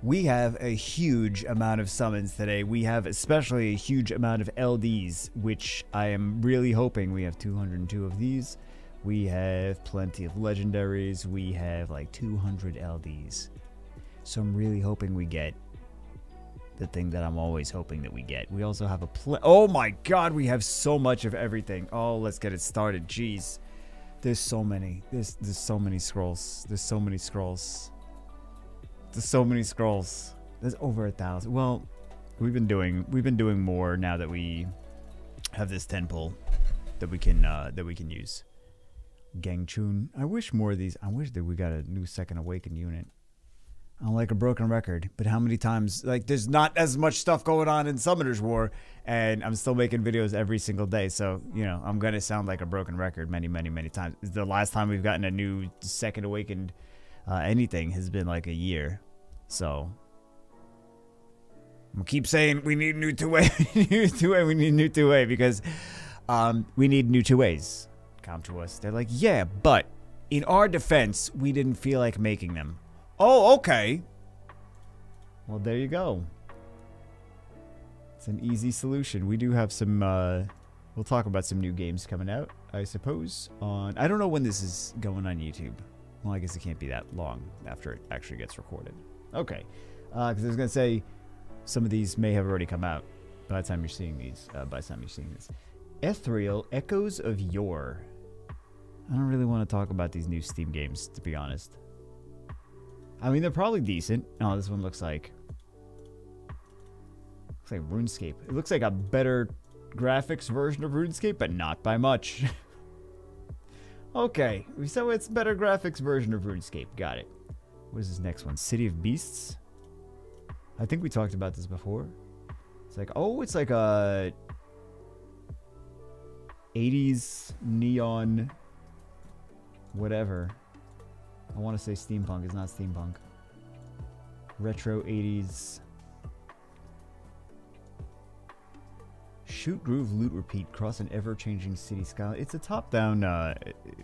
We have a huge amount of summons today. We have especially a huge amount of LDs, which I am really hoping we have 202 of these. We have plenty of legendaries. We have like 200 LDs. So I'm really hoping we get the thing that I'm always hoping that we get. We also have oh my god, we have so much of everything. Oh, let's get it started. Jeez. There's so many. There's so many scrolls. There's so many scrolls. There's so many scrolls. There's over 1,000. Well, we've been doing more now that we have this 10 pull that we can use. Gangchun. I wish more of these. I wish that we got a new Second Awakened unit. I don't like a broken record, but how many times, like, there's not as much stuff going on in Summoner's War, and I'm still making videos every single day, so, you know, I'm gonna sound like a broken record many, many, many times. The last time we've gotten a new Second Awakened anything has been like a year, so I'm gonna keep saying we need new two-way, we need new two-way, because we need new two-ways. Come to us. They're like, yeah, but in our defense, we didn't feel like making them. Oh, okay. Well, there you go. It's an easy solution. We do have some, we'll talk about some new games coming out, I suppose, on, I don't know when this is going on YouTube. Well, I guess it can't be that long after it actually gets recorded. Okay. Because I was going to say, some of these may have already come out by the time you're seeing these, by the time you're seeing this. Ethereal Echoes of Yore. I don't really want to talk about these new Steam games, to be honest. I mean, they're probably decent. Oh, this one looks like RuneScape. It looks like a better graphics version of RuneScape, but not by much. Okay, so it's better graphics version of RuneScape. Got it. What is this next one? City of Beasts? I think we talked about this before. It's like, oh, it's like a 80s neon whatever. I want to say steampunk. It's not steampunk. Retro 80s. Shoot, groove, loot, repeat. Cross an ever-changing city skyline. It's a top-down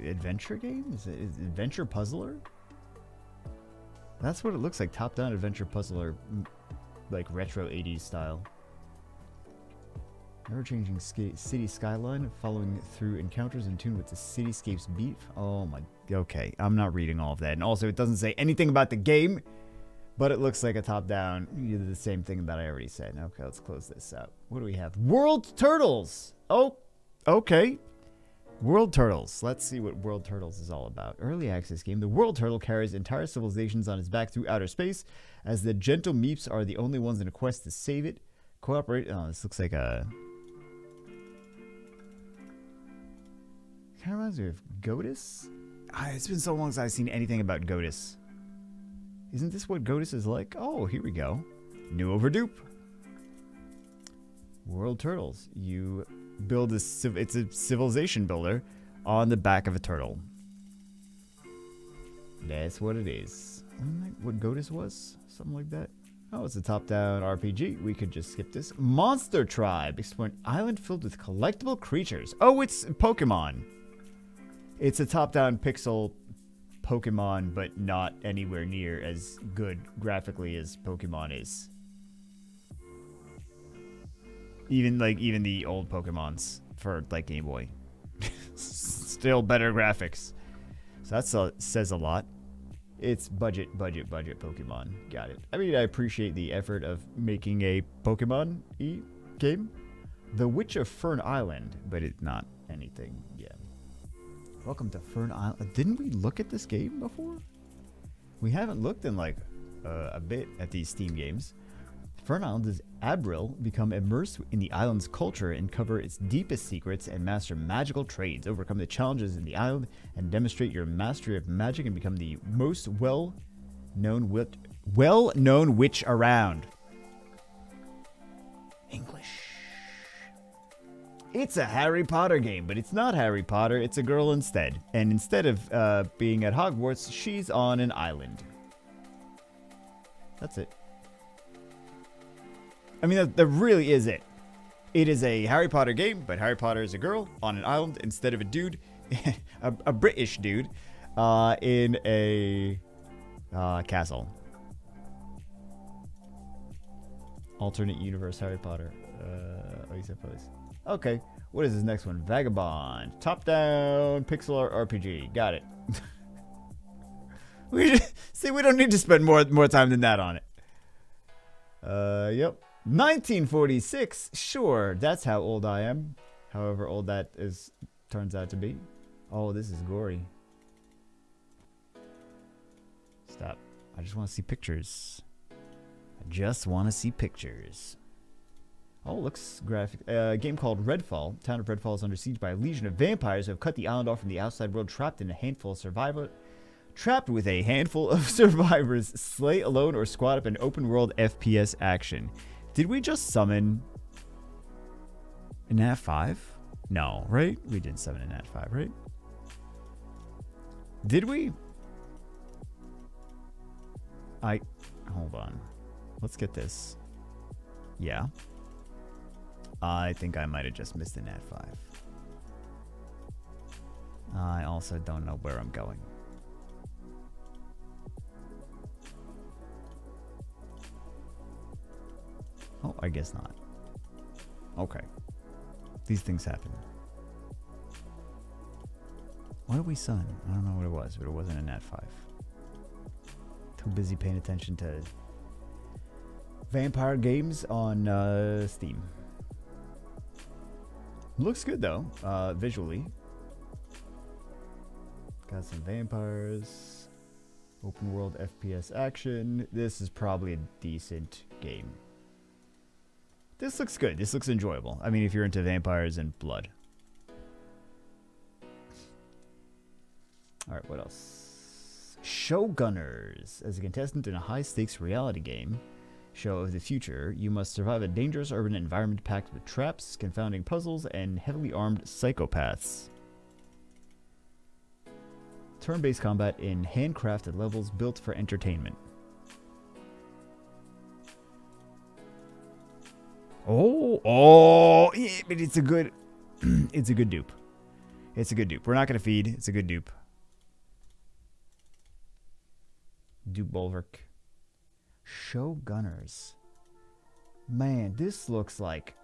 adventure game? Is it adventure puzzler? That's what it looks like. Top-down adventure puzzler. Like retro 80s style. Ever-changing city skyline, following through encounters in tune with the cityscape's beat. Oh my, okay, I'm not reading all of that. And also, it doesn't say anything about the game, but it looks like a top-down, the same thing that I already said. Okay, let's close this out. What do we have? World Turtles! Oh, okay. World Turtles. Let's see what World Turtles is all about. Early access game. The World Turtle carries entire civilizations on its back through outer space, as the gentle Meeps are the only ones in a quest to save it. Cooperate. Oh, this looks like a... Kind of reminds me of Godus? It's been so long since I've seen anything about Godus. Isn't this what Godus is like? Oh, here we go. New Overdupe. World Turtles. You build a... It's a civilization builder on the back of a turtle. That's what it is. Isn't that what Godus was? Something like that. Oh, it's a top-down RPG. We could just skip this. Monster Tribe. Explore an island filled with collectible creatures. Oh, it's Pokemon. It's a top-down pixel Pokemon, but not anywhere near as good graphically as Pokemon is. Even the old Pokemons for like Game Boy. Still better graphics. So that says a lot. It's budget Pokemon. Got it. I mean, I appreciate the effort of making a Pokemon-y game. The Witch of Fern Island, but it's not anything. Yeah. Welcome to Fern Island. Didn't we look at this game before? We haven't looked in like a bit at these Steam games. Fern Island is Abril become immersed in the island's culture and cover its deepest secrets and master magical trades. Overcome the challenges in the island and demonstrate your mastery of magic and become the most well-known witch around. English. It's a Harry Potter game, but it's not Harry Potter. It's a girl instead. And instead of being at Hogwarts, she's on an island. That's it. I mean, that really is it. It is a Harry Potter game, but Harry Potter is a girl on an island instead of a dude, a British dude, in a castle. Alternate universe Harry Potter. I suppose. Okay. What is this next one? Vagabond. Top-down pixel art RPG. Got it. See, we don't need to spend more time than that on it. Yep. 1946. Sure, that's how old I am. However old that turns out to be. Oh, this is gory. Stop. I just want to see pictures. I just want to see pictures. Oh, looks graphic. A game called Redfall. Town of Redfall is under siege by a legion of vampires who have cut the island off from the outside world, trapped with a handful of survivors. Slay alone or squad up an open world FPS action. Did we just summon an Nat5? No, right? We didn't summon a Nat5, right? Did we? Hold on. Let's get this. Yeah. I think I might have just missed the Nat5. I also don't know where I'm going. Oh, I guess not. Okay. These things happen. What did we summon? I don't know what it was, but it wasn't a Nat5. Too busy paying attention to vampire games on Steam. Looks good though, visually. Got some vampires. Open world FPS action. This is probably a decent game. This looks good. This looks enjoyable. I mean, if you're into vampires and blood. Alright, what else? Showgunners. As a contestant in a high-stakes reality game show of the future, you must survive a dangerous urban environment packed with traps, confounding puzzles, and heavily armed psychopaths. Turn-based combat in handcrafted levels built for entertainment. Oh, yeah, but it's a good, it's a good dupe. It's a good dupe. We're not going to feed. It's a good dupe. Dupe Bulwark. Showgunners. Man, this looks like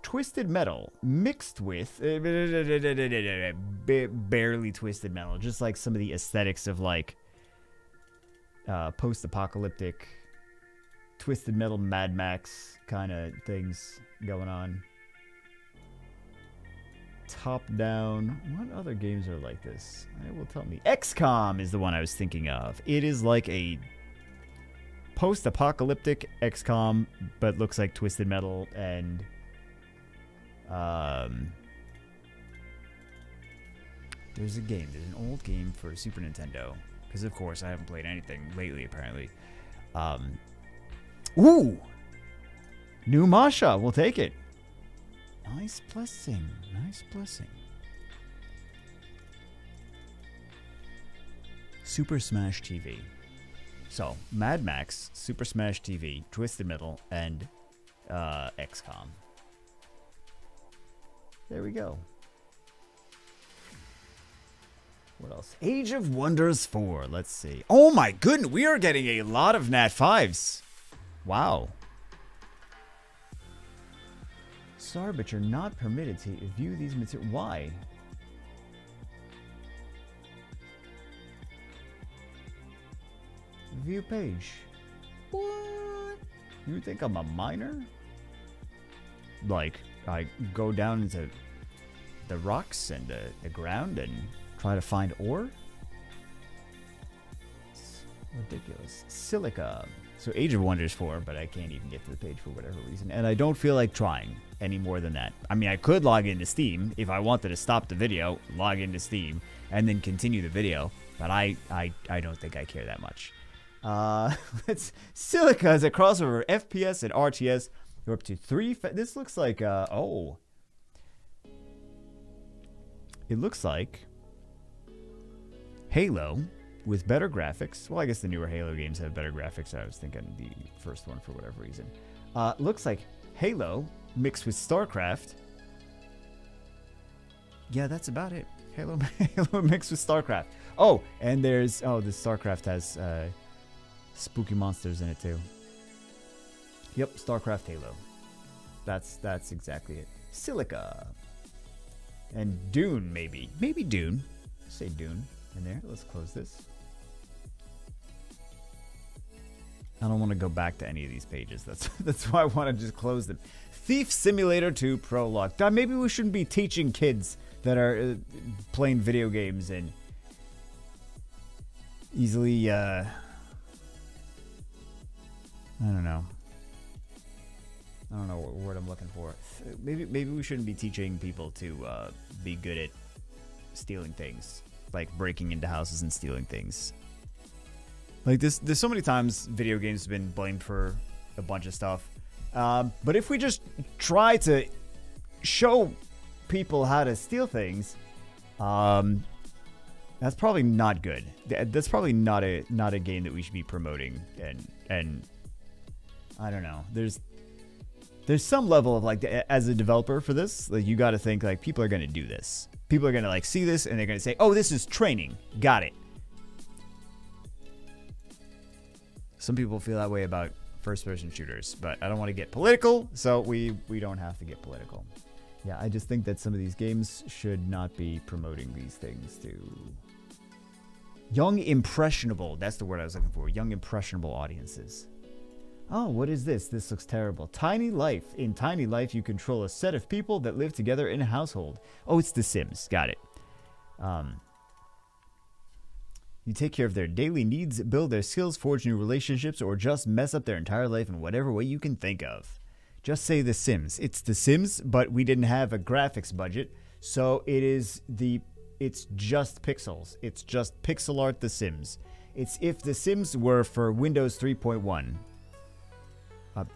Twisted Metal mixed with barely Twisted Metal. Just like some of the aesthetics of like post-apocalyptic Twisted Metal Mad Max kind of things going on. Top down. What other games are like this? It will tell me. XCOM is the one I was thinking of. It is like a post-apocalyptic XCOM, but looks like Twisted Metal and there's an old game for Super Nintendo, because of course I haven't played anything lately apparently. Ooh! New Masha, we'll take it. Nice blessing. Nice blessing. Super Smash TV. So, Mad Max, Super Smash TV, Twisted Metal, and XCOM. There we go. What else? Age of Wonders 4. Let's see. Oh my goodness, we are getting a lot of Nat5s. Wow. Sorry, but you're not permitted to view these materials. Why? View page. What? You think I'm a miner? Like, I go down into the rocks and the ground and try to find ore? It's ridiculous. Silica. So Age of Wonders 4, but I can't even get to the page for whatever reason. And I don't feel like trying any more than that. I mean, I could log into Steam if I wanted to stop the video, log into Steam, and then continue the video. But I don't think I care that much. Silica is a crossover FPS and RTS. You're up to 3. This looks like, oh. It looks like Halo with better graphics. Well, I guess the newer Halo games have better graphics. I was thinking the first one for whatever reason. Looks like Halo mixed with StarCraft. Yeah, that's about it. Halo mixed with StarCraft. Oh, and there's, oh, the StarCraft has spooky monsters in it too. Yep, StarCraft Halo. That's exactly it. Silica. And Dune, maybe. Maybe Dune. Say Dune in there. Let's close this. I don't want to go back to any of these pages. That's why I want to just close them. Thief Simulator 2 Prologue. God, maybe we shouldn't be teaching kids that are playing video games and easily, I don't know. I don't know what word I'm looking for. Maybe we shouldn't be teaching people to be good at stealing things, like breaking into houses and stealing things. Like this, there's so many times video games have been blamed for a bunch of stuff. But if we just try to show people how to steal things, that's probably not good. That's probably not a game that we should be promoting. And I don't know. There's some level of like, as a developer for this, like you got to think like people are going to do this. People are going to like see this and they're going to say, "Oh, this is training. Got it." Some people feel that way about first-person shooters, but I don't want to get political, so we don't have to get political. Yeah, I just think that some of these games should not be promoting these things to young, impressionable. That's the word I was looking for. Young, impressionable audiences. Oh, what is this? This looks terrible. Tiny Life. In Tiny Life, you control a set of people that live together in a household. Oh, it's The Sims. Got it. You take care of their daily needs, build their skills, forge new relationships, or just mess up their entire life in whatever way you can think of. Just say The Sims. It's The Sims, but we didn't have a graphics budget, so it's just pixels. It's just pixel art The Sims. It's if The Sims were for Windows 3.1.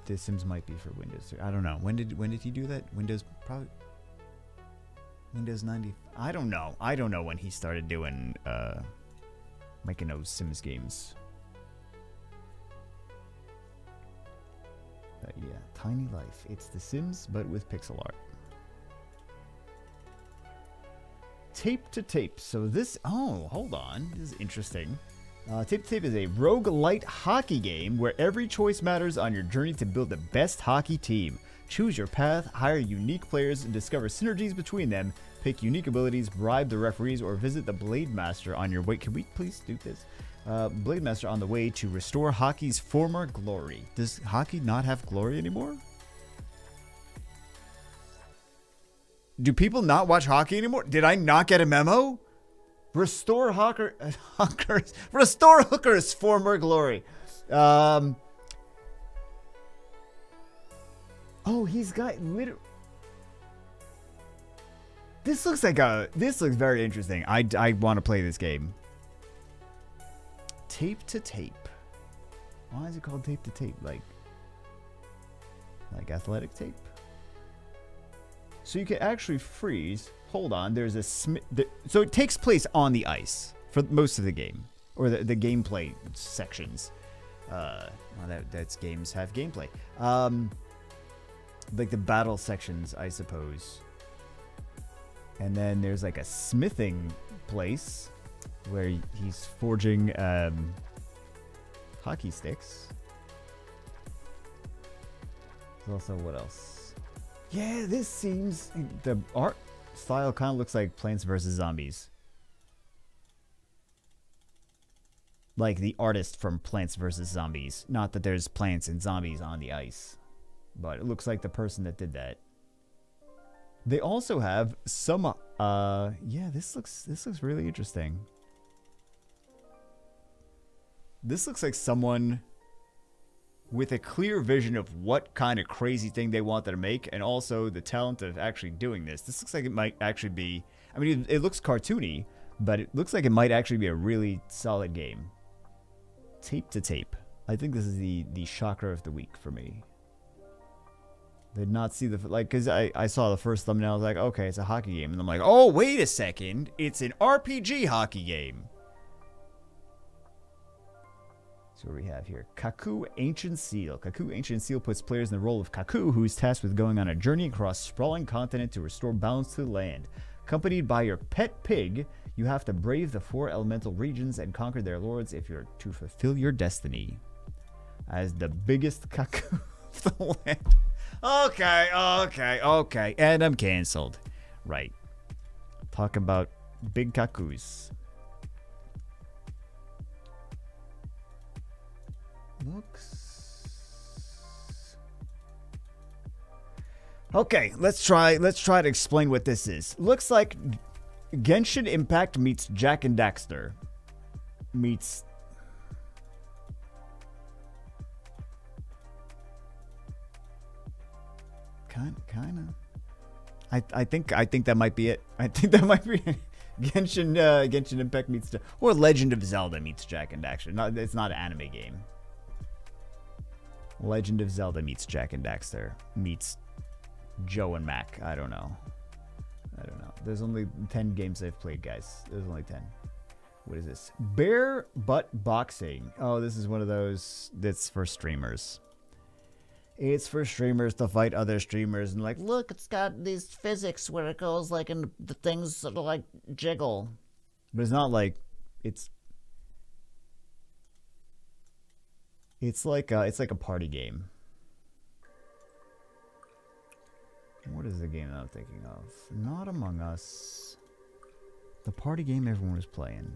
The Sims might be for Windows 3. I don't know. When did he do that? Windows 90. I don't know. I don't know when he started doing making those Sims games. But yeah, Tiny Life. It's The Sims, but with pixel art. Tape to Tape. So this... Oh, hold on. This is interesting. Tape to Tape is a roguelite hockey game where every choice matters on your journey to build the best hockey team. Choose your path, hire unique players, and discover synergies between them. Pick unique abilities, bribe the referees, or visit the Blade Master on your way. Can we please do this? Blade Master on the way to restore hockey's former glory. Does hockey not have glory anymore? Do people not watch hockey anymore? Did I not get a memo? Restore restore Hooker's former glory. Oh, he's got literally. This looks very interesting. I want to play this game. Tape to Tape. Why is it called Tape to Tape? Like athletic tape? So you can actually freeze. Hold on. There's a so it takes place on the ice for most of the game, or the gameplay sections. Well, that's games have gameplay. Like the battle sections, I suppose. And then there's like a smithing place where he's forging hockey sticks. There's also what else? Yeah, this seems... The art style kind of looks like Plants vs. Zombies. Like the artist from Plants vs. Zombies. Not that there's plants and zombies on the ice. But it looks like the person that did that. They also have some... yeah, this looks really interesting. This looks like someone with a clear vision of what kind of crazy thing they want to make, and also the talent of actually doing this. This looks like it might actually be... I mean, it looks cartoony, but it looks like it might actually be a really solid game. Tape to Tape. I think this is the shocker of the week for me. Did not see the... Like, because I saw the first thumbnail, I was like, okay, it's a hockey game. And I'm like, oh, wait a second. It's an RPG hockey game. So what do we have here? Kaku Ancient Seal. Kaku Ancient Seal puts players in the role of Kaku, who is tasked with going on a journey across a sprawling continent to restore balance to the land. Accompanied by your pet pig, you have to brave the 4 elemental regions and conquer their lords if you're to fulfill your destiny. As the biggest Kaku off the land. Okay. And I'm canceled. Right. Talking about big kakus. Looks. Okay, let's try to explain what this is. Looks like Genshin Impact meets Jak and Daxter. Meets kind of. I think that might be it. I think that might be it. Genshin Impact meets or Legend of Zelda meets Jak and Daxter. No, it's not an anime game. Legend of Zelda meets Jak and Daxter meets Joe and Mac. I don't know. There's only 10 games I've played, guys. There's only 10. What is this? Bare Butt Boxing. Oh, this is one of those that's for streamers. It's for streamers to fight other streamers and like, look, it's got these physics where it goes like and the things sort of like jiggle. But it's not like it's like a party game. What is the game that I'm thinking of? Not Among Us. The party game everyone is playing.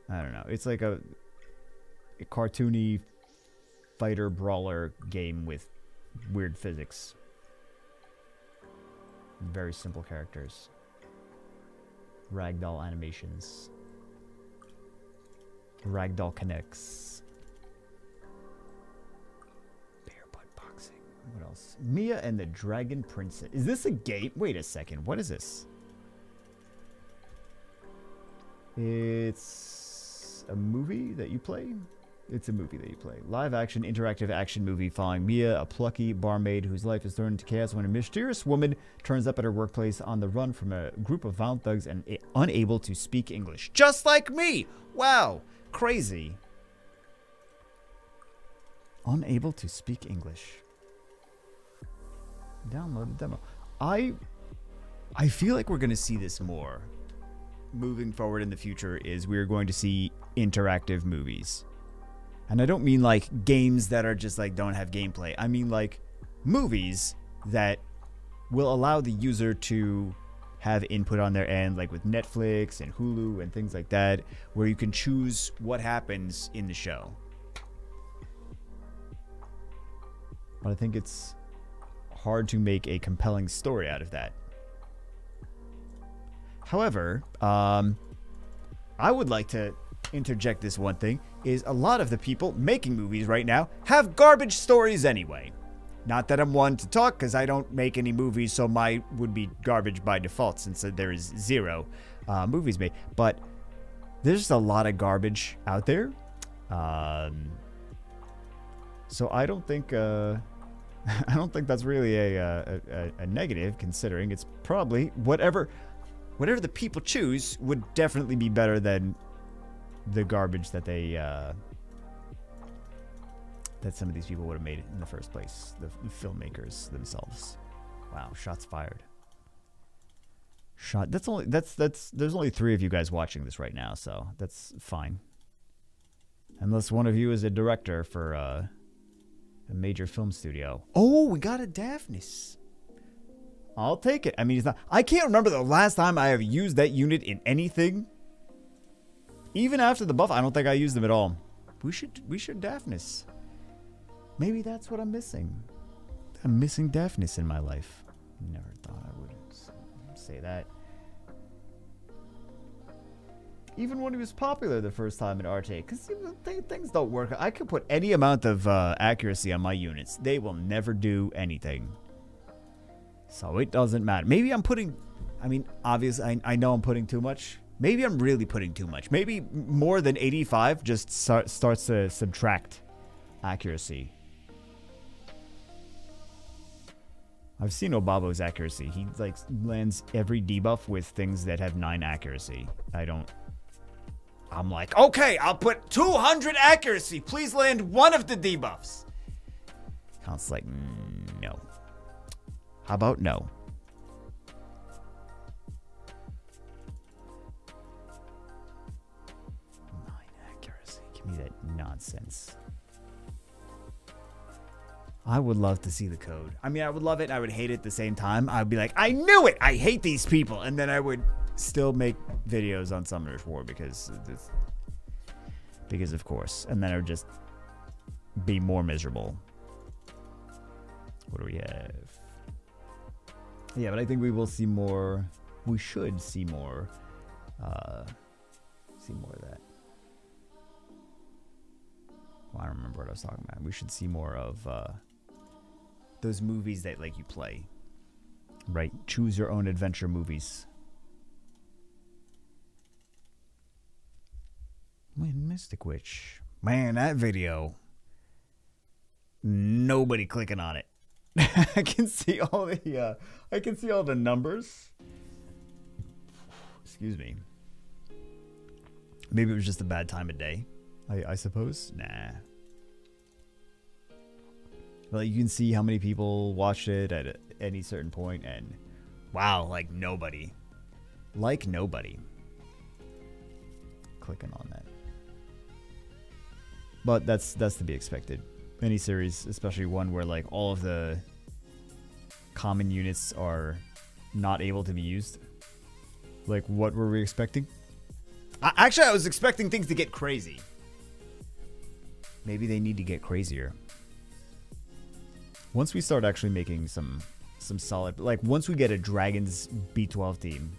I don't know. It's like a cartoony fighter brawler game with weird physics. Very simple characters. Ragdoll animations. Ragdoll connects. Bare Butt Boxing. What else? Mia and the Dragon Princess. Is this a game? Wait a second. What is this? It's a movie that you play? It's a movie that you play. Live action, interactive action movie following Mia, a plucky barmaid whose life is thrown into chaos when a mysterious woman turns up at her workplace on the run from a group of violent thugs and unable to speak English. Just like me! Wow! Crazy. Unable to speak English. Download the demo. I feel like we're going to see this more. Moving forward in the future is we're going to see interactive movies. And I don't mean like games that are just like don't have gameplay. I mean like movies that will allow the user to have input on their end, like with Netflix and Hulu and things like that, where you can choose what happens in the show. But I think it's hard to make a compelling story out of that. However, I would like to interject this one thing, is a lot of the people making movies right now have garbage stories anyway. Not that I'm one to talk, because I don't make any movies, so my would be garbage by default, since there is zero movies made. But there's just a lot of garbage out there. So I don't think I don't think that's really a negative, considering it's probably whatever the people choose would definitely be better than the garbage that they that some of these people would have made in the first place, the filmmakers themselves. Wow, shots fired. There's only 3 of you guys watching this right now, so that's fine. Unless one of you is a director for a major film studio. Oh, we got a Daphnis. I'll take it. I mean, I can't remember the last time I have used that unit in anything. Even after the buff, I don't think I used them at all. We should Daphnis. Maybe that's what I'm missing. I'm missing Daphnis in my life. Never thought I would say that. Even when he was popular the first time in RTA, because things don't work. I could put any amount of accuracy on my units. They will never do anything. So it doesn't matter. Maybe I'm putting... I mean, obviously, I know I'm putting too much. Maybe I'm really putting too much. Maybe more than 85 just starts to subtract accuracy. I've seen Obabo's accuracy. He like lands every debuff with things that have 9 accuracy. I'm like, okay, I'll put 200 accuracy. Please land one of the debuffs. Count's like, no. How about no? 9 accuracy. Give me that nonsense. I would love to see the code. I mean, I would love it and I would hate it at the same time. I'd be like, I knew it! I hate these people! And then I would still make videos on Summoner's War because of course. And then I would just be more miserable. What do we have? Yeah, but I think we will see more. We should see more. See more of that. Well, I don't remember what I was talking about. We should see more of those movies that like you play. Right? Choose your own adventure movies. Man, Mystic Witch. Man, that video. Nobody clicking on it. I can see all the numbers. Excuse me. Maybe it was just a bad time of day. I suppose. Nah. Well, you can see how many people watched it at any certain point, and wow, like nobody. Like nobody. Clicking on that. But that's to be expected. Any series, especially one where like all of the common units are not able to be used. Like, what were we expecting? Actually, I was expecting things to get crazy. Maybe they need to get crazier. Once we start actually making some solid, like once we get a Dragons B12 team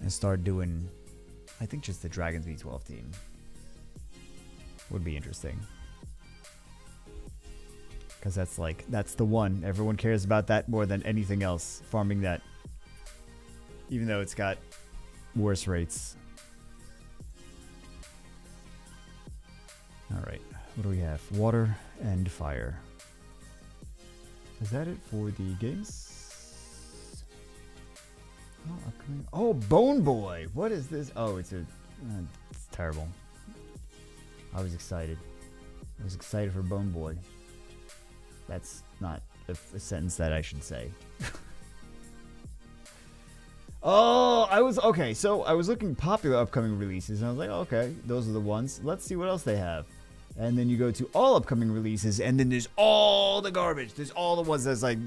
and start doing, I think just the Dragons B12 team would be interesting. Because that's the one. Everyone cares about that more than anything else. Farming that. Even though it's got worse rates. Alright. What do we have? Water and fire. Is that it for the games? Oh, upcoming. Oh, Bone Boy! What is this? Oh, it's terrible. I was excited. I was excited for Bone Boy. That's not a sentence that I should say. Oh, okay, so I was looking popular upcoming releases, and I was like, okay, those are the ones. Let's see what else they have. And then you go to all upcoming releases, and then there's all the garbage. There's all the ones that's like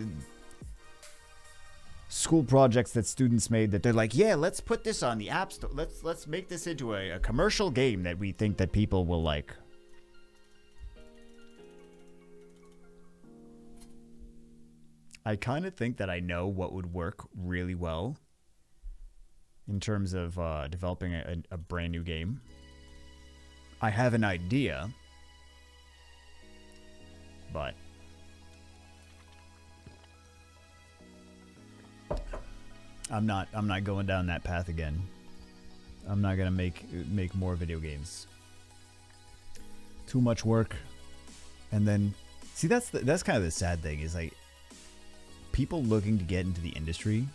school projects that students made that they're like, yeah, let's put this on the App Store. Let's make this into a commercial game that we think that people will like. I kind of think that I know what would work really well in terms of developing a brand new game. I have an idea, but I'm not going down that path again. I'm not gonna make more video games. Too much work, and then see that's kind of the sad thing is like people looking to get into the industry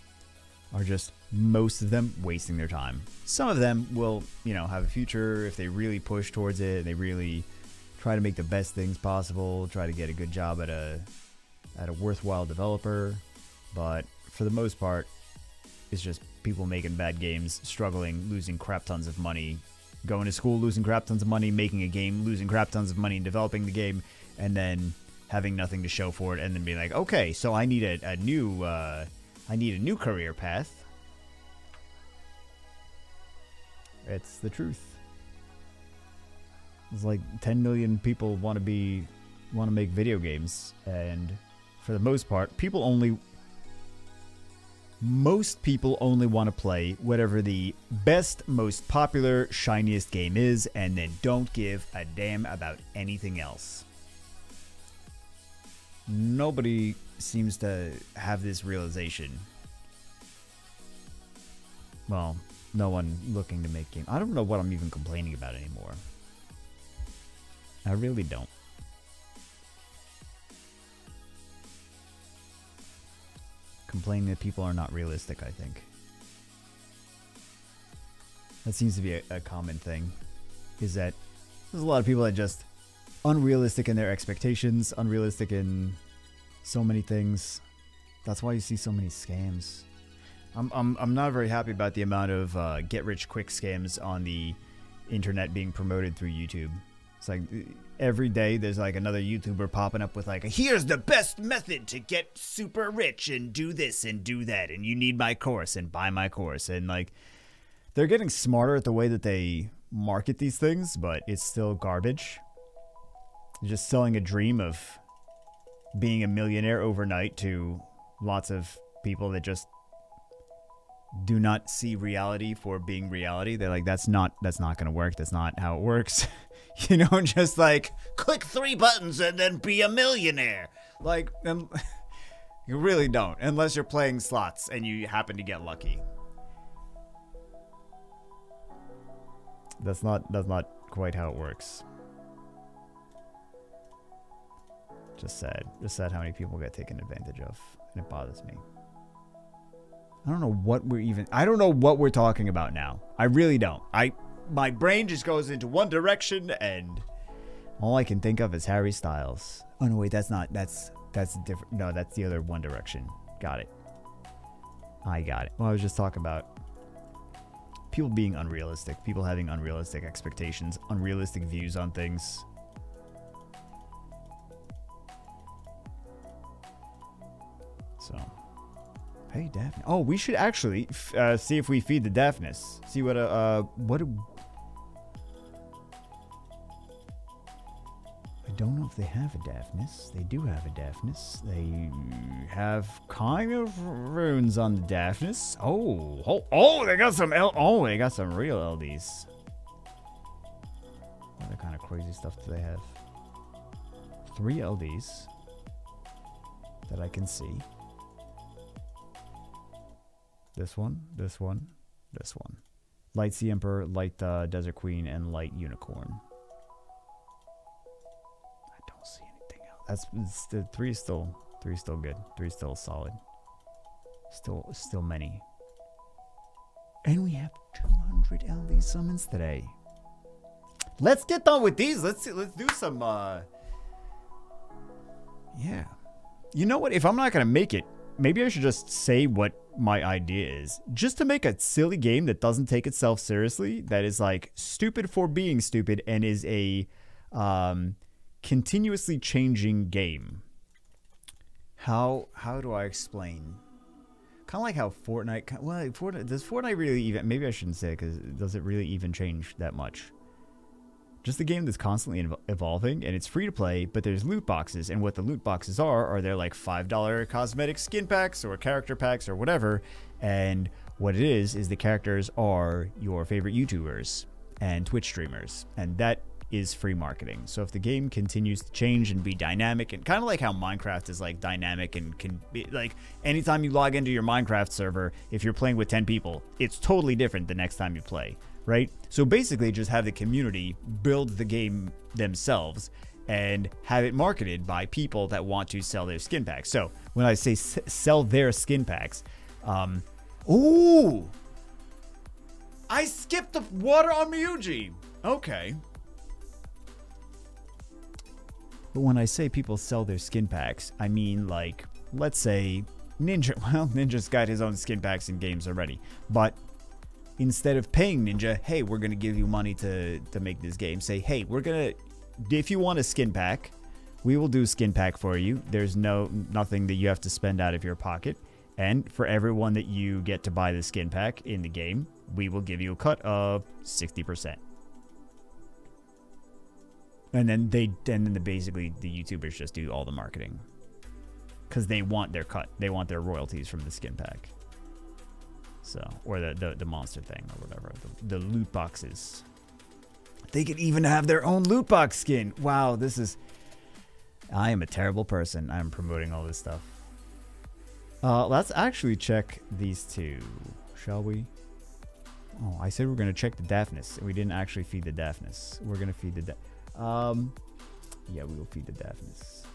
are just, most of them, wasting their time. Some of them will, have a future if they really push towards it and they really try to make the best things possible, try to get a good job at a worthwhile developer. But for the most part, it's just people making bad games, struggling, losing crap tons of money, going to school, losing crap tons of money, making a game, losing crap tons of money, and developing the game, and then having nothing to show for it, and then being like, okay, so I need a new career path. It's the truth. It's like 10 million people want to make video games, and for the most part, most people only want to play whatever the best, most popular, shiniest game is, and then don't give a damn about anything else. Nobody seems to have this realization. Well, no one looking to make games. I don't know what I'm even complaining about anymore. I really don't. Complaining that people are not realistic, I think. That seems to be a common thing. Is that there's a lot of people that just unrealistic in their expectations, unrealistic in so many things. That's why you see so many scams. I'm not very happy about the amount of get-rich-quick scams on the internet being promoted through YouTube. It's like every day there's like another YouTuber popping up with like, here's the best method to get super rich and do this and do that. And you need my course and buy my course. And like, they're getting smarter at the way that they market these things, but it's still garbage. You're just selling a dream of being a millionaire overnight to lots of people that just do not see reality for being reality. They're like, that's not going to work. That's not how it works. You know, just like click 3 buttons and then be a millionaire. Like, you really don't, unless you're playing slots and you happen to get lucky. That's not quite how it works. Just sad how many people get taken advantage of, and it bothers me. I don't know what we're talking about now. I really don't. My brain just goes into one direction, and all I can think of is Harry Styles. Oh no, wait, that's different. No, that's the other One Direction. Got it. I got it. Well, I was just talking about people being unrealistic, people having unrealistic expectations, unrealistic views on things. So, hey, Daphne. Oh, we should actually see if we feed the Daphnis. See what I don't know if they have a Daphnis. They do have a Daphnis. They have kind of runes on the Daphnis. Oh, they got some they got some real LDs. What other kind of crazy stuff do they have? 3 LDs that I can see. This one, this one, this one. Light Sea Emperor, Light Desert Queen, and Light Unicorn. I don't see anything else. The 3 is still good. 3 is still solid. Still many. And we have 200 LD summons today. Let's get done with these. Let's do some yeah. You know what? If I'm not gonna make it, maybe I should just say what my idea is. Just to make a silly game that doesn't take itself seriously, that is like stupid for being stupid, and is a continuously changing game. How do I explain? Kind of like how Fortnite. Well, does Fortnite really even? Maybe I shouldn't say it, because does it really even change that much? Just a game that's constantly evolving, and it's free to play, but there's loot boxes, and what the loot boxes are they're like $5 cosmetic skin packs or character packs or whatever, and what it is the characters are your favorite YouTubers and Twitch streamers, and that is free marketing. So if the game continues to change and be dynamic, and kind of like how Minecraft is like dynamic and can be like, anytime you log into your Minecraft server, if you're playing with 10 people, it's totally different the next time you play. Right? So basically just have the community build the game themselves and have it marketed by people that want to sell their skin packs. So when I say sell their skin packs, ooh, I skipped the water on Miyuji. Okay. But when I say people sell their skin packs, I mean like, let's say Ninja. Well, Ninja's got his own skin packs in games already, but instead of paying Ninja, hey, we're going to give you money to make this game. Say, hey, if you want a skin pack, we will do a skin pack for you. There's nothing that you have to spend out of your pocket. And for everyone that you get to buy the skin pack in the game, we will give you a cut of 60%. And then basically the YouTubers just do all the marketing. Because they want their cut. They want their royalties from the skin pack. So, or the monster thing or whatever, the loot boxes. They could even have their own loot box skin. Wow, I am a terrible person. I'm promoting all this stuff. Let's actually check these two, shall we? Oh, I said we're going to check the Daphnis. We didn't actually feed the Daphnis. We're going to feed the yeah, we will feed the Daphnis.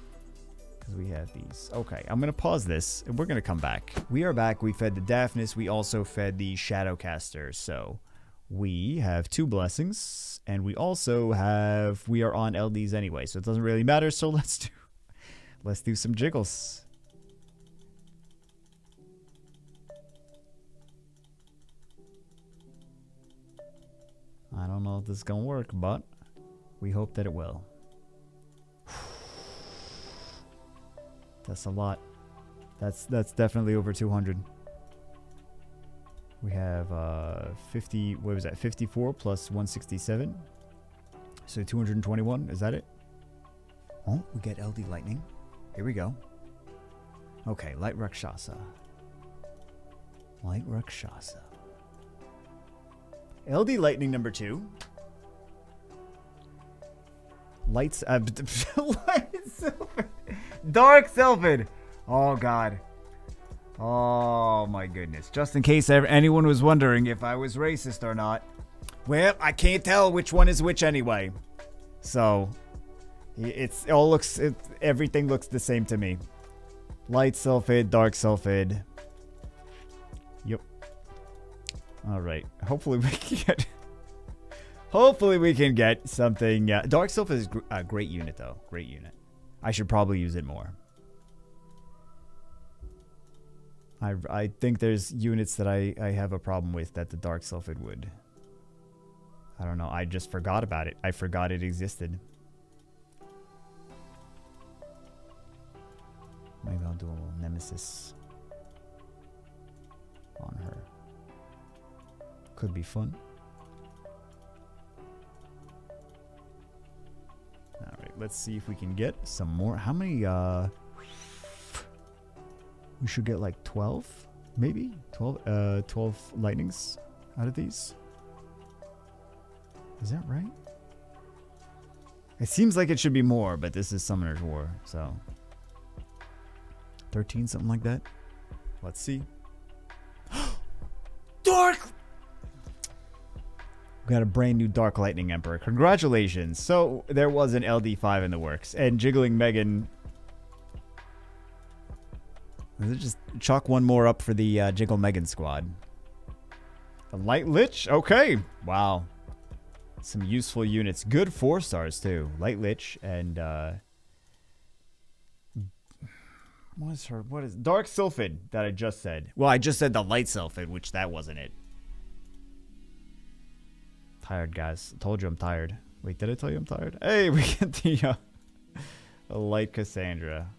We have these. Okay, I'm going to pause this, and we're going to come back. We are back. We fed the Daphnis. We also fed the Shadowcaster. So we have 2 blessings, and we also we are on LDs anyway, so it doesn't really matter. So let's do some jiggles. I don't know if this is going to work, but We hope that it will. That's a lot. That's definitely over 200. We have 50, what was that? 54 plus 167. So 221, is that it? Oh, we get LD Lightning. Here we go. Okay, Light Rakshasa. Light Rakshasa. LD Lightning number 2. Lights, Light Sylphid. Dark Sylphid. Oh, God. Oh, my goodness. Just in case anyone was wondering if I was racist or not. Well, I can't tell which one is which anyway. So, everything looks the same to me. Light Sylphid, Dark Sylphid. Yep. Alright. Hopefully we can get something. Dark Sylphid is a great unit, though. Great unit. I should probably use it more. I think there's units that I have a problem with that the Dark Sylphid would. I don't know. I just forgot about it. I forgot it existed. Maybe I'll do a little Nemesis on her. Could be fun. Alright, let's see if we can get some more. How many, we should get like 12? Maybe? 12 lightnings out of these? Is that right? It seems like it should be more, but this is Summoner's War, so... 13, something like that. Let's see. Dark! We got a brand new Dark Lightning Emperor. Congratulations. So, there was an LD5 in the works. And Jiggling Megan... Let's just chalk one more up for the Jiggle Megan squad. A Light Lich? Okay. Wow. Some useful units. Good 4 stars, too. Light Lich and... What is Dark Sylphid that I just said? Well, I just said the Light Sylphid, which that wasn't it. Tired, guys. I told you I'm tired. Wait, did I tell you I'm tired? Hey, we get the Light Cassandra.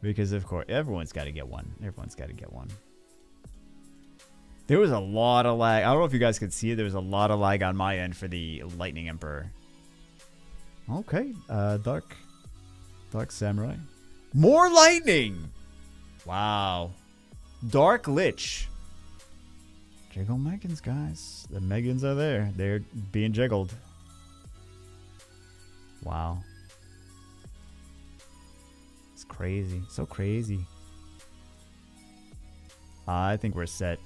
Because, of course, everyone's got to get one. Everyone's got to get one. There was a lot of lag. I don't know if you guys could see it. There was a lot of lag on my end for the Lightning Emperor. Okay. Dark Samurai. More lightning! Wow. Dark Lich. Jiggle Megans, guys. The Megans are there. They're being jiggled. Wow. It's crazy. So crazy. I think we're set.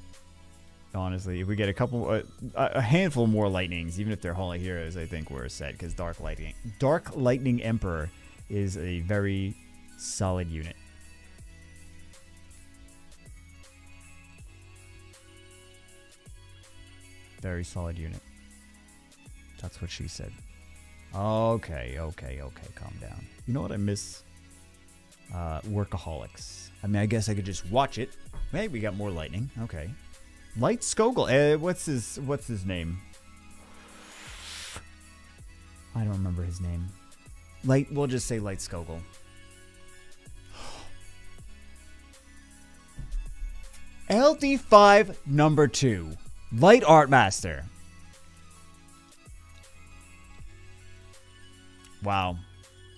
Honestly, if we get a couple, a handful more lightnings, even if they're Holy Heroes, I think we're set. Because Dark Lightning Emperor is a very solid unit. Very solid unit. That's what she said. Okay, calm down. You know what I miss? Workaholics. I mean, I guess I could just watch it. Hey, we got more lightning. Okay. Light Skogul. What's his name? I don't remember his name. We'll just say Light Skogul. LD5 number 2. Light Artmaster. Wow.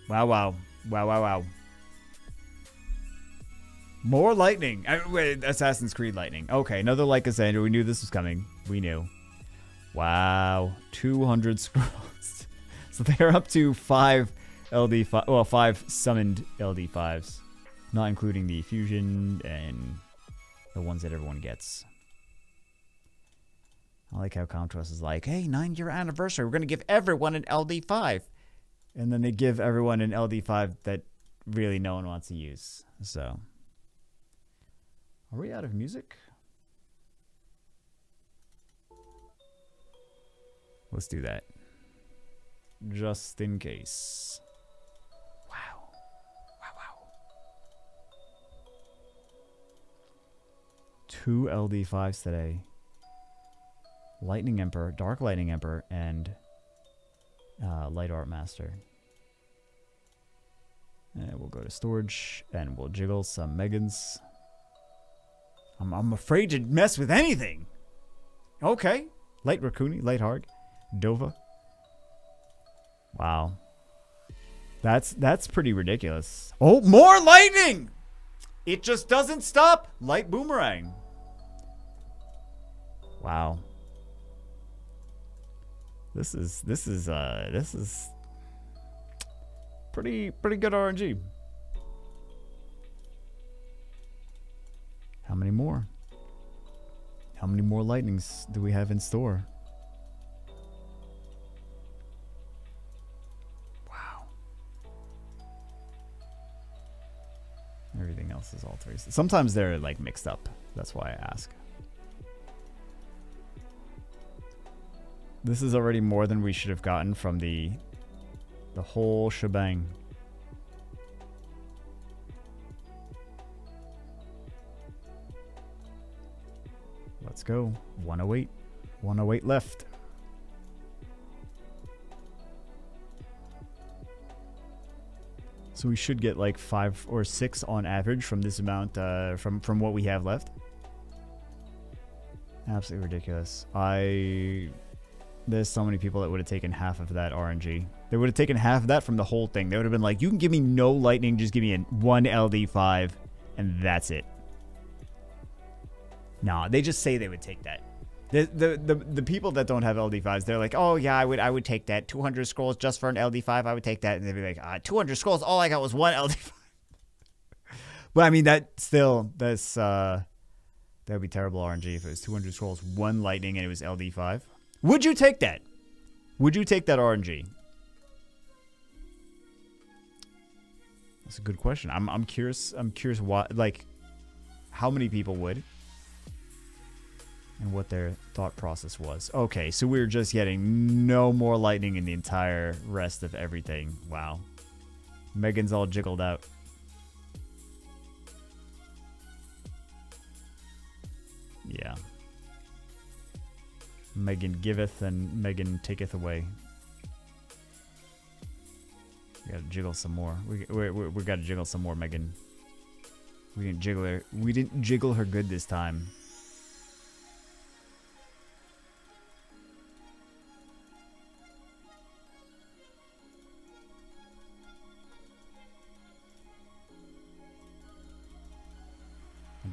Wow. More lightning. Wait, Assassin's Creed lightning. Okay, another Light Cassandra. We knew this was coming. We knew. Wow. 200 scrolls. So they're up to 5 LD5. Well, 5 summoned LD5s. Not including the fusion and the ones that everyone gets. I like how Contrast is like, hey, 9-year anniversary. We're going to give everyone an LD5. And then they give everyone an LD5 that really no one wants to use. So, are we out of music? Let's do that. Just in case. Wow. 2 LD5s today. Lightning Emperor, Dark Lightning Emperor, and Light Art Master. And we'll go to storage and we'll jiggle some Megans. I'm afraid to mess with anything. Okay. Light Raccoon, Light Harg, Dova. Wow. That's pretty ridiculous. Oh, more lightning! It just doesn't stop. Light Boomerang. Wow. This is pretty good RNG. How many more? How many more lightnings do we have in store? Wow. Everything else is all three. Sometimes they're like mixed up. That's why I ask. This is already more than we should have gotten from the whole shebang. Let's go. 108. 108 left. So we should get like 5 or 6 on average from this amount, from what we have left. Absolutely ridiculous. There's so many people that would have taken half of that RNG. They would have taken half of that from the whole thing. They would have been like, you can give me no lightning, just give me one LD5, and that's it. Nah, they just say they would take that. The people that don't have LD5s, they're like, oh yeah, I would take that. 200 scrolls just for an LD5, I would take that. And they'd be like, 200 scrolls, all I got was one LD5. But I mean, that'd be terrible RNG if it was 200 scrolls, one lightning, and it was LD5. Would you take that? Would you take that RNG? That's a good question. I'm curious. I'm curious why, like, how many people would, and what their thought process was. Okay, so we're just getting no more lightning in the entire rest of everything. Wow. Megan's all jiggled out. Yeah. Megan giveth and Megan taketh away. We gotta jiggle some more. We gotta jiggle some more, Megan. We didn't jiggle her. We didn't jiggle her good this time.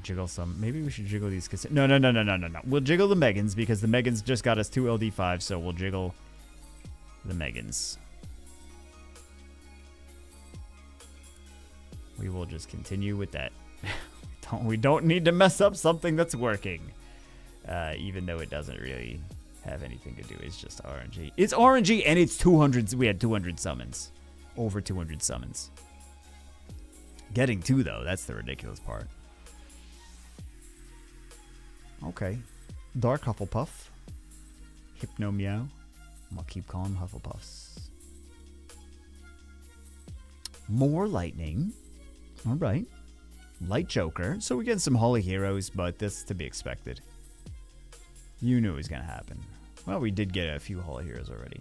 Jiggle some. Maybe we should jiggle these. No. We'll jiggle the Megans because the Megans just got us 2 LD5, so we'll jiggle the Megans. We will just continue with that. We don't need to mess up something that's working. Even though it doesn't really have anything to do. It's just RNG. It's RNG and it's 200. We had 200 summons. Over 200 summons. Getting 2, though. That's the ridiculous part. Okay. Dark Hufflepuff. Hypno Meow. I'll keep calling Hufflepuffs. More lightning. Alright. Light Joker. So we're getting some Holy Heroes, but this is to be expected. You knew it was going to happen. Well, we did get a few Holy Heroes already.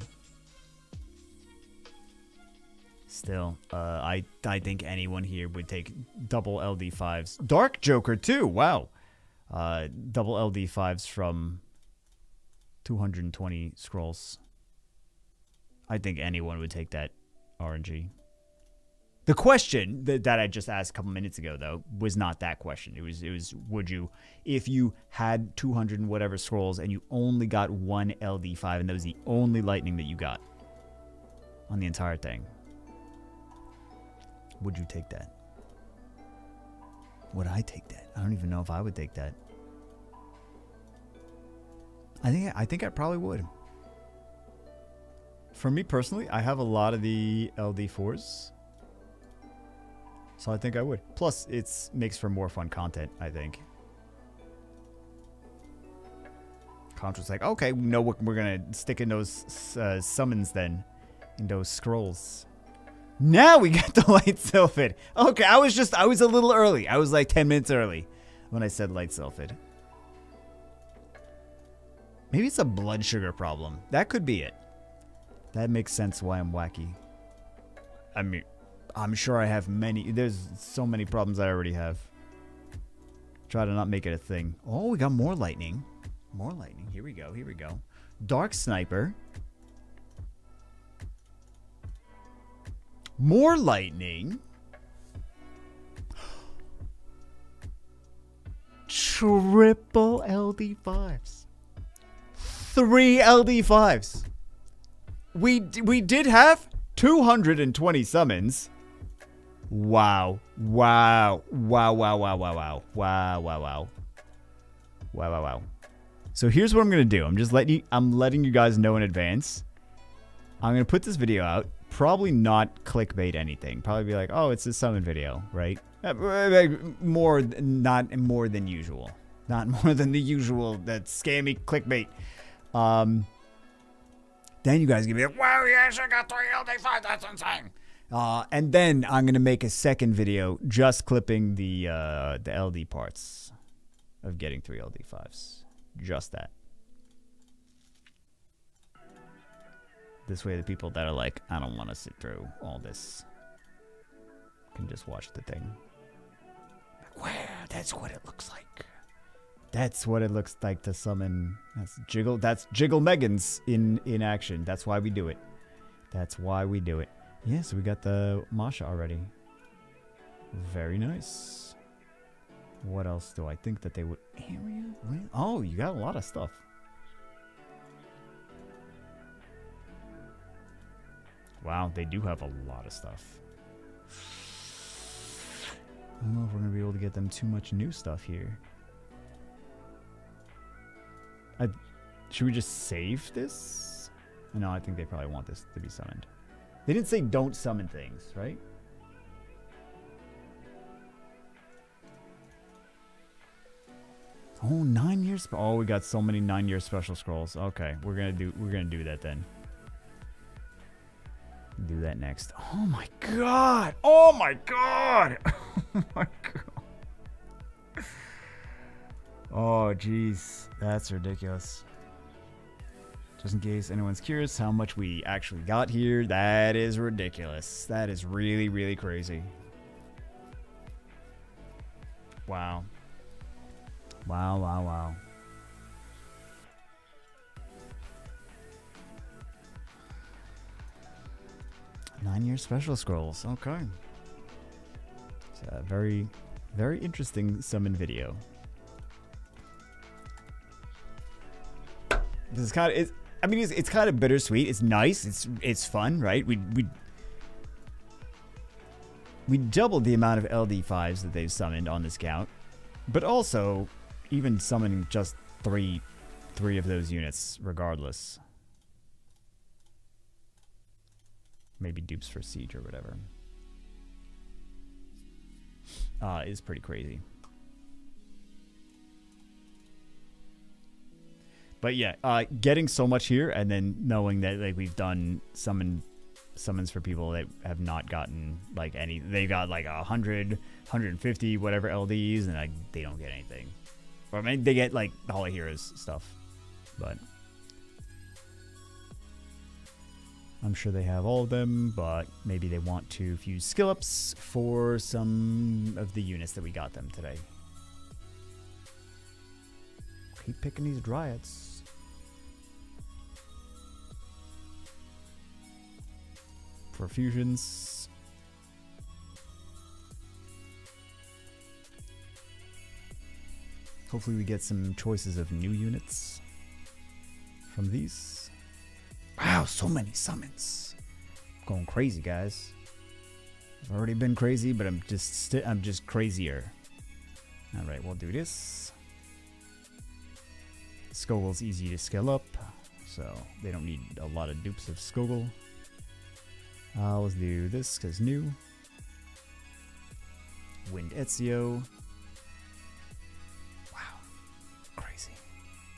Still, I think anyone here would take double LD5s. Dark Joker, too. Wow. Double LD5s from 220 scrolls. I think anyone would take that RNG. The question that I just asked a couple minutes ago, though, was not that question. It was would you, if you had 200 and whatever scrolls and you only got one LD5 and that was the only lightning that you got on the entire thing, would you take that? Would I take that? I don't even know if I would take that. I think I probably would. For me personally, I have a lot of the LD4s. So I think I would. Plus, it makes for more fun content, I think. Contra's like, okay, no, we're going to stick in those summons then. In those scrolls. Now we got the Light Sylphid. Okay, I was a little early. I was like 10 minutes early when I said Light Sylphid. Maybe it's a blood sugar problem. That could be it. That makes sense why I'm wacky. I mean, I'm sure I have many. There's so many problems I already have. Try to not make it a thing. Oh, we got more lightning. More lightning. Here we go. Here we go. Dark Sniper. More lightning. Triple LD5s. 3 LD5s. We did have 220 summons. Wow. Wow. Wow, wow, wow, wow, wow. Wow, wow, wow. Wow, wow, wow. So here's what I'm going to do. I'm letting you guys know in advance. I'm going to put this video out. Probably not clickbait anything. Probably be like, oh, it's a summon video, right? Not more than usual. Not more than the usual, that scammy clickbait. Then you guys can be like, wow, you actually got 3 LD5, that's insane. And then I'm going to make a second video just clipping the LD parts of getting 3 LD5s. Just that. This way the people that are like, I don't want to sit through all this, can just watch the thing. Like, wow, that's what it looks like. That's what it looks like to summon. That's Jiggle Megans in action. That's why we do it. That's why we do it. Yeah, so we got the Masha already. Very nice. What else do I think that they would... Area? Oh, you got a lot of stuff. Wow, they do have a lot of stuff. I don't know if we're going to be able to get them too much new stuff here. Should we just save this? No, I think they probably want this to be summoned. They didn't say don't summon things, right? Oh, 9 years. Oh, we got so many 9-year special scrolls. Okay, we're gonna do that then. Do that next. Oh my god! Oh my god! Oh my god! Oh jeez, that's ridiculous. Just in case anyone's curious how much we actually got here, that is ridiculous. That is really, really crazy. Wow. Wow, wow, wow. Nine-year special scrolls. Okay. It's a very, very interesting summon video. This is kind of... I mean, it's kind of bittersweet. It's nice. It's fun, right? We doubled the amount of LD5s that they've summoned on this count, but also even summoning just three of those units, regardless. Maybe dupes for siege or whatever. Is pretty crazy. But yeah, getting so much here and then knowing that like we've done summons for people that have not gotten like any, they got like 100, 150, whatever LDs, and like they don't get anything. Or I mean, they get like the Hall of Heroes stuff, but I'm sure they have all of them, but maybe they want to fuse skill ups for some of the units that we got them today. Keep picking these dryads. For fusions. Hopefully we get some choices of new units from these. Wow, so many summons. I'm going crazy, guys. I've already been crazy, but I'm just crazier. All right, we'll do this. Skogul's easy to scale up, so they don't need a lot of dupes of Skogul. Let's do this because new. Wind Ezio. Wow, crazy.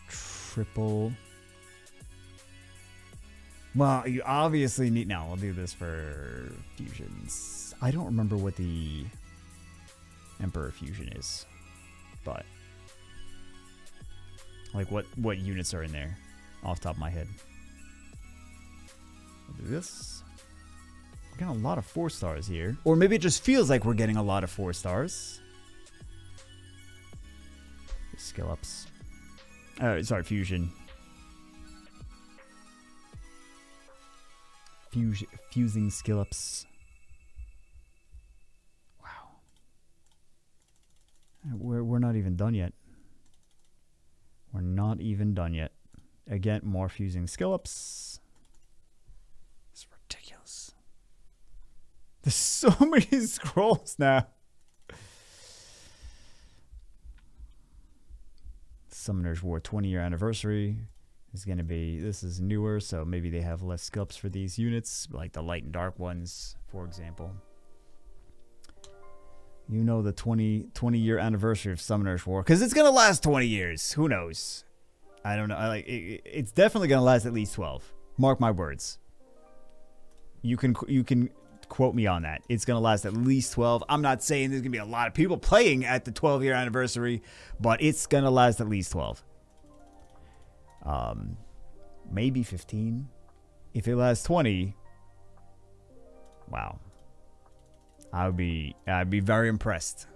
Triple. Well, you obviously need... No, we'll do this for fusions. I don't remember what the Emperor fusion is, but like what units are in there off the top of my head. We'll do this. We're getting a lot of 4 stars here. Or maybe it just feels like we're getting a lot of 4 stars. Skill ups. Sorry, fusion. Fusing skill ups. Wow. We're not even done yet. We're not even done yet. Again, more fusing skill ups. It's ridiculous. There's so many scrolls now. Summoner's War 20-year anniversary is going to be, this is newer, so maybe they have less skill ups for these units, like the light and dark ones, for example. You know, the 20-year anniversary of Summoner's War, because it's going to last 20 years. Who knows? I don't know. It's definitely going to last at least 12. Mark my words. You can quote me on that. It's going to last at least 12. I'm not saying there's going to be a lot of people playing at the 12-year anniversary, but it's going to last at least 12. Maybe 15. If it lasts 20, wow. I'd be very impressed.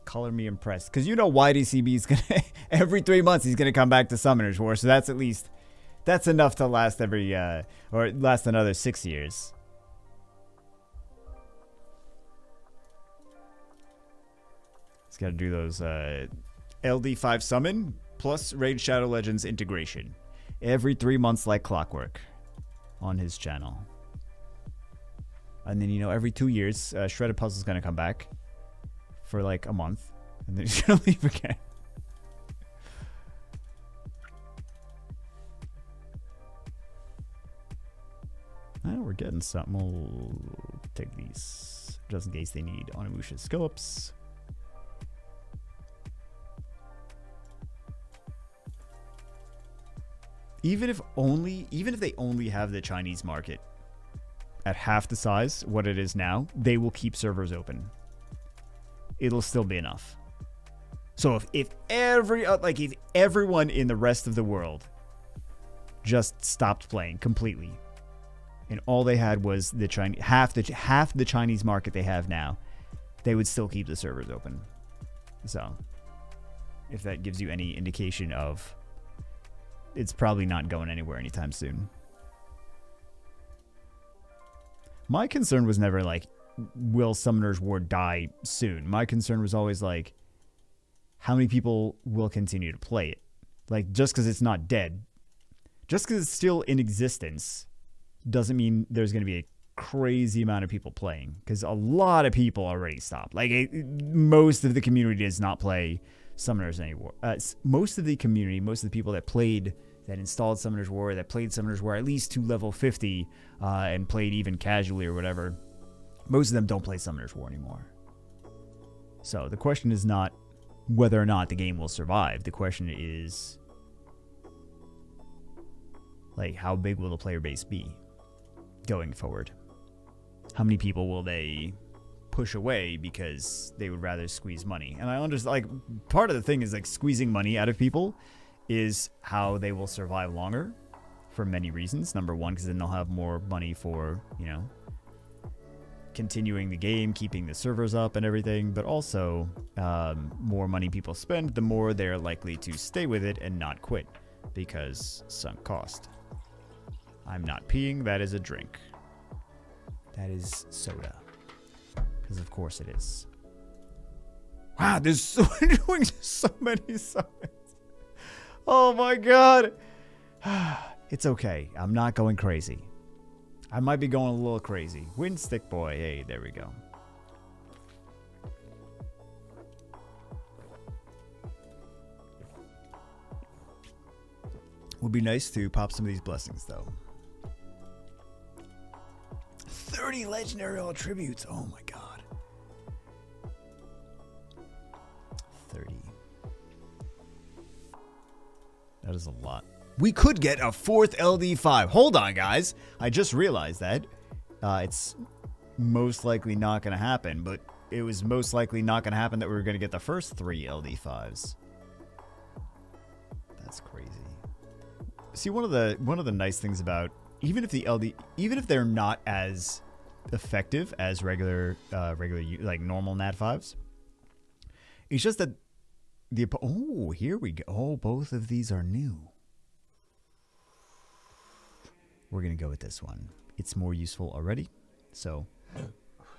Color me impressed. Because you know YDCB is going to, every 3 months he's going to come back to Summoner's War, so that's at least, that's enough to last every, or last another 6 years. It's got to do those LD5 summon plus Raid Shadow Legends integration every 3 months like clockwork on his channel. And then, you know, every 2 years, Shredded Puzzle's going to come back for like a month. And then he's going to leave again. Well, we're getting something. We'll take these just in case they need Onimusha skill ups. Even if they only have the Chinese market at half the size what it is now, they will keep servers open. It'll still be enough. So if everyone in the rest of the world just stopped playing completely, and all they had was the Chinese, half the Chinese market they have now, they would still keep the servers open. So if that gives you any indication of, it's probably not going anywhere anytime soon. My concern was never like, will Summoner's War die soon? My concern was always like, how many people will continue to play it? Like, just because it's not dead, just because it's still in existence, doesn't mean there's going to be a crazy amount of people playing. Because a lot of people already stopped. Like, most of the community does not play Summoners anymore. Most of the community, most of the people that played, that installed Summoner's War, that played Summoner's War at least to level 50, and played even casually or whatever, most of them don't play Summoner's War anymore. So the question is not whether or not the game will survive. The question is, like, how big will the player base be going forward? How many people will they push away because they would rather squeeze money? And I understand, like, part of the thing is, like, squeezing money out of people is how they will survive longer for many reasons. Number one, because then they'll have more money for, you know, continuing the game, keeping the servers up and everything. But also, more money people spend, the more they're likely to stay with it and not quit, because sunk cost. I'm not peeing, that is a drink. That is soda. Because of course it is. Wow, there's so many summons. Oh my god. It's okay. I'm not going crazy. I might be going a little crazy. Wind Stick Boy. Hey, there we go. Would be nice to pop some of these blessings, though. 30 legendary all tributes. Oh my god. 30. That is a lot. We could get a 4th LD5. Hold on, guys. I just realized that. It's most likely not going to happen, but it was most likely not going to happen that we were going to get the first 3 LD5s. That's crazy. See, one of the nice things about even if the LD, even if they're not as effective as regular like normal Nat 5s, it's just that the here we go. Oh, both of these are new. We're gonna go with this one. It's more useful already, so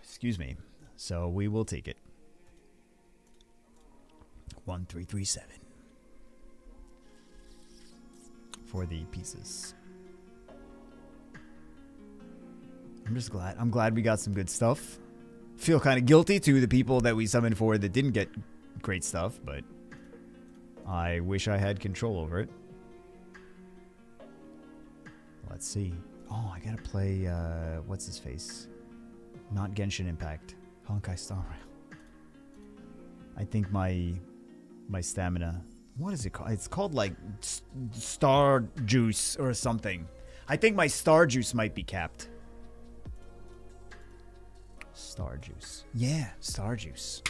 excuse me. So we will take it. 1337 for the pieces. I'm glad we got some good stuff. Feel kind of guilty to the people that we summoned for that didn't get great stuff, but I wish I had control over it. Let's see. Oh, I gotta play, what's his face? Not Genshin Impact. Honkai Star Rail. I think my stamina... What is it called? It's called, like, Star Juice or something. I think my Star Juice might be capped. Star Juice. Yeah, Star Juice.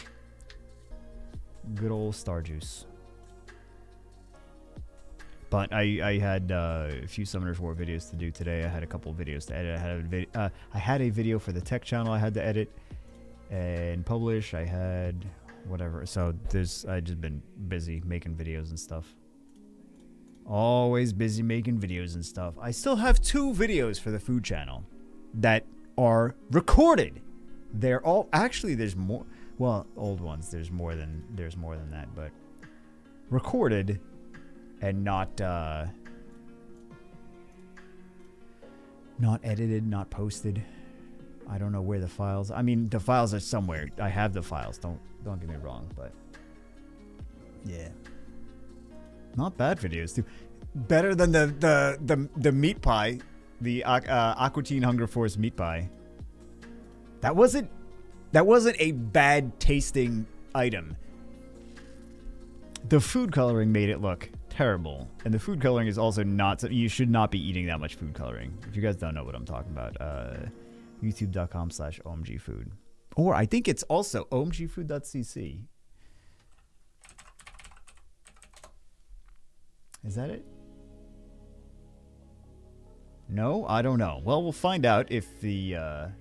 Good old Star Juice. But I had a few Summoners War videos to do today. I had a couple of videos to edit. I had a video for the tech channel I had to edit and publish. I had whatever. So I just been busy making videos and stuff. Always busy making videos and stuff. I still have 2 videos for the food channel that are recorded. They're all actually there's more. Well, old ones. There's more than that, but recorded. And not edited, not posted. I don't know where the files. I mean, the files are somewhere. I have the files. Don't get me wrong, but yeah, not bad videos too. Better than the meat pie, the Aqua Teen Hunger Force meat pie. That wasn't a bad tasting item. The food coloring made it look terrible, and the food coloring is also not. You should not be eating that much food coloring. If you guys don't know what I'm talking about, youtube.com/omgfood, or I think it's also omgfood.cc. Is that it? No, I don't know. Well, we'll find out if the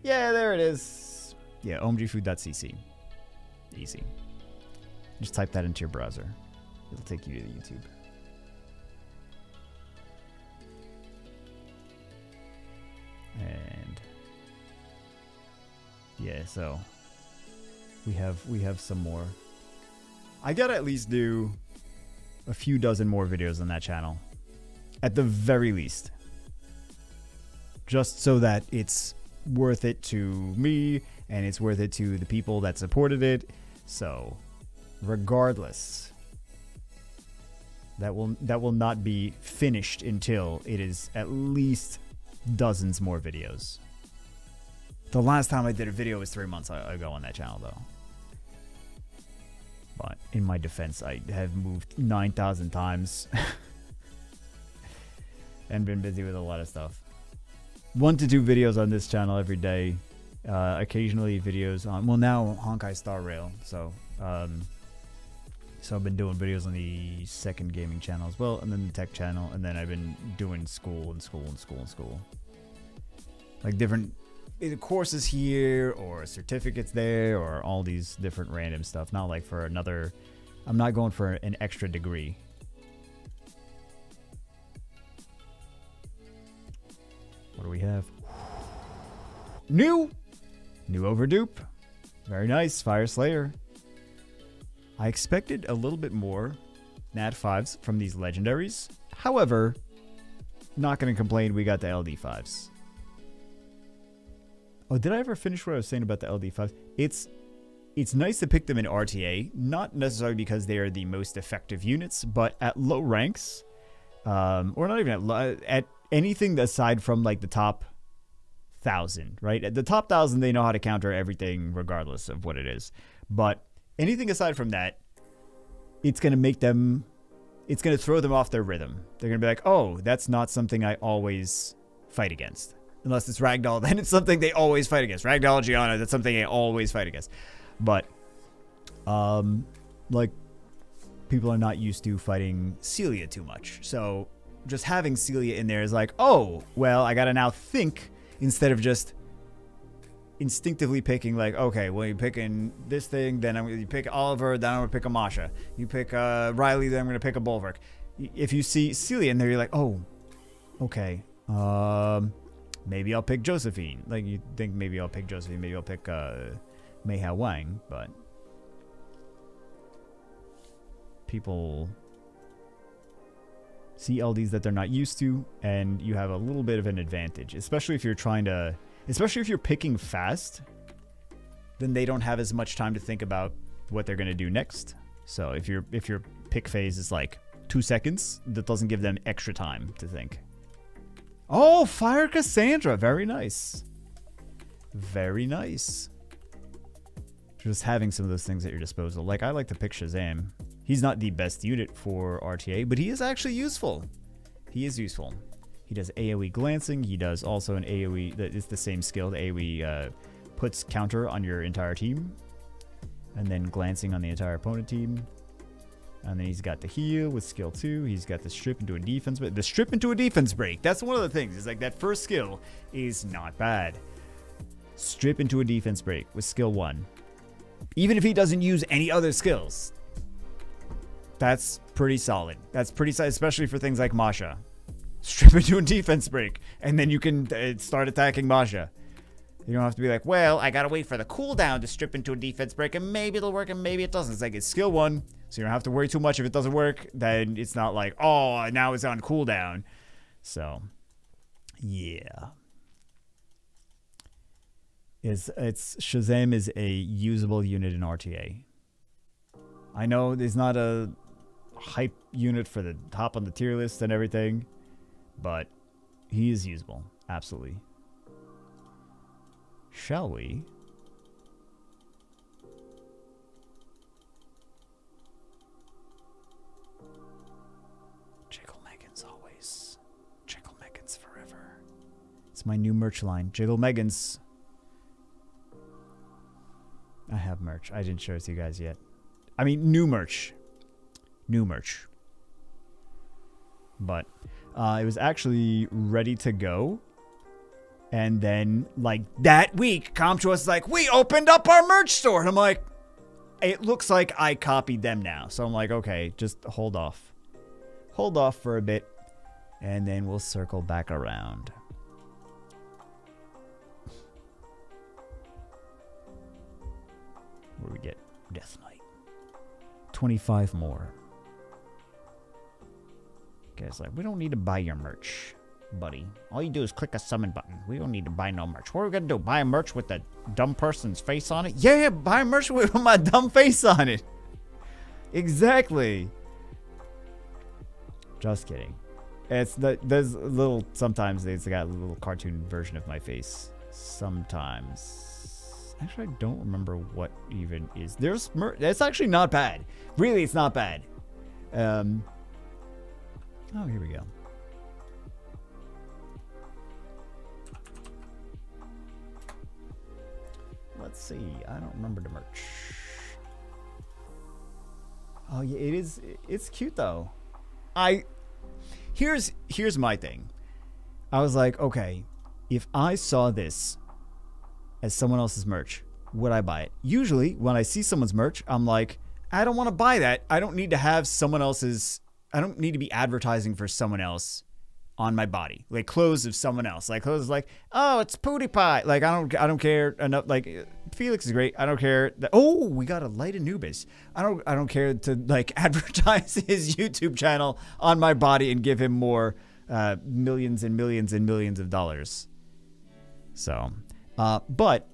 yeah, there it is. Yeah, omgfood.cc. Easy. Just type that into your browser. It'll take you to the YouTube. And yeah, so we have some more. I gotta at least do a few dozen more videos on that channel, at the very least, just so that it's worth it to me and it's worth it to the people that supported it. So regardless, that will not be finished until it is at least dozens more videos. The last time I did a video was 3 months ago on that channel, though. But in my defense, I have moved 9,000 times and been busy with a lot of stuff. 1 to 2 videos on this channel every day. Occasionally videos on, well, now Honkai Star Rail. So I've been doing videos on the second gaming channel as well, and then the tech channel, and then I've been doing school. Like different either courses here or certificates there or all these different random stuff. Not like for another, I'm not going for an extra degree. What do we have? New overdupe. Very nice. Fire Slayer. I expected a little bit more Nat 5s from these legendaries. However, not going to complain. We got the LD 5s. Oh, did I ever finish what I was saying about the LD 5s? It's nice to pick them in RTA, not necessarily because they are the most effective units, but at low ranks, or not even at anything aside from like the top 1,000, right? At the top 1,000, they know how to counter everything regardless of what it is. But anything aside from that, it's going to make them, it's going to throw them off their rhythm. They're going to be like, oh, that's not something I always fight against. Unless it's Ragdoll, then it's something they always fight against. Ragdoll, Gianna, that's something they always fight against. But, like, people are not used to fighting Celia too much. So, just having Celia in there is like, oh, well, I gotta now think instead of just instinctively picking like, okay, well, you're picking this thing, then you pick Oliver, then I'm gonna pick a Masha. You pick Riley, then I'm gonna pick a Bulwark. If you see Celia in there, you're like, oh, okay, maybe I'll pick Josephine. Like, you think maybe I'll pick Josephine, maybe I'll pick Mei Hao Wang, but people see LDs that they're not used to, and you have a little bit of an advantage, especially if you're trying to, especially if you're picking fast, then they don't have as much time to think about what they're going to do next. So if your pick phase is like 2 seconds, that doesn't give them extra time to think. Oh, Fire Cassandra. Very nice. Very nice. Just having some of those things at your disposal. Like, I like to pick Shazam. He's not the best unit for RTA, but he is actually useful. He is useful. He does AoE glancing. He does also an AoE that is the same skill. The AoE puts counter on your entire team, and then glancing on the entire opponent team. And then he's got the heal with skill 2. He's got the strip into a defense, but the strip into a defense break. That's one of the things. It's like that first skill is not bad. Strip into a defense break with skill 1. Even if he doesn't use any other skills, that's pretty solid. That's pretty solid, especially for things like Masha. Strip into a defense break, and then you can start attacking Masha. You don't have to be like, well, I gotta wait for the cooldown to strip into a defense break, and maybe it'll work, and maybe it doesn't. It's like, it's skill 1, so you don't have to worry too much. If it doesn't work, then it's not like, oh, now it's on cooldown. So, yeah. It's Shazam is a usable unit in RTA. I know there's not a hype unit for the top on the tier list and everything, but he is usable. Absolutely. Shall we? Jiggle Megan's always. Jiggle Megan's forever. It's my new merch line. Jiggle Megan's. I have merch. I didn't show it to you guys yet. I mean, new merch. New merch. But it was actually ready to go. And then, like, that week, CompTOS is like, we opened up our merch store. And I'm like, it looks like I copied them now. So I'm like, okay, just hold off. Hold off for a bit. And then we'll circle back around. Where we get Death Knight. 25 more. Guys, like, we don't need to buy your merch, buddy. All you do is click a summon button. We don't need to buy no merch. What are we gonna do? Buy a merch with the dumb person's face on it? Yeah, buy a merch with my dumb face on it. Exactly. Just kidding. It's there's a little, sometimes it's got a little cartoon version of my face. Sometimes. Actually, I don't remember what even is. There's merch. It's actually not bad. Really, it's not bad. Oh, here we go. Let's see. I don't remember the merch. Oh yeah, it is. It's cute though. Here's my thing. I was like, okay, if I saw this as someone else's merch, would I buy it? Usually, when I see someone's merch, I'm like, I don't want to buy that. I don't need to have someone else's. I don't need to be advertising for someone else on my body, like clothes of someone else. Like clothes, like, oh, it's PewDiePie. Like I don't care enough. Like Felix is great. I don't care that. Oh, we got a Light Anubis. I don't care to like advertise his YouTube channel on my body and give him more millions and millions and millions of dollars. So. But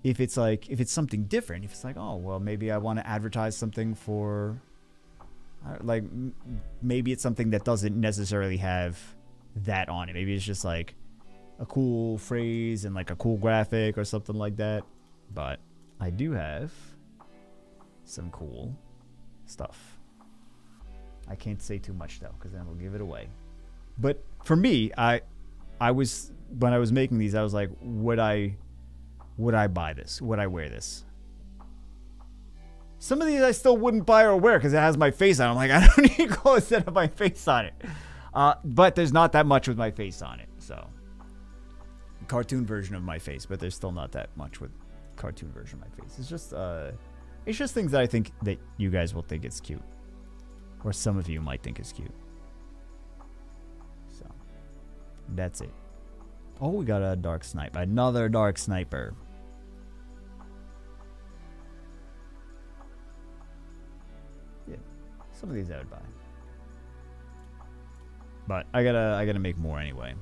if it's like, if it's something different, if it's like, oh, well, maybe I want to advertise something for, like, maybe it's something that doesn't necessarily have that on it. Maybe it's just like a cool phrase and like a cool graphic or something like that. But I do have some cool stuff. I can't say too much though, because then we'll give it away. But for me, I was, when I was making these, I was like, would I buy this? Would I wear this? Some of these I still wouldn't buy or wear because it has my face on it. I'm like, I don't need clothes that have my face on it. But there's not that much with my face on it, so. Cartoon version of my face, but there's still not that much with cartoon version of my face. It's just things that I think that you guys will think is cute. Or some of you might think is cute. So, that's it. Oh, we got a dark snipe. Another dark sniper. Yeah, some of these I would buy. But I gotta make more anyway.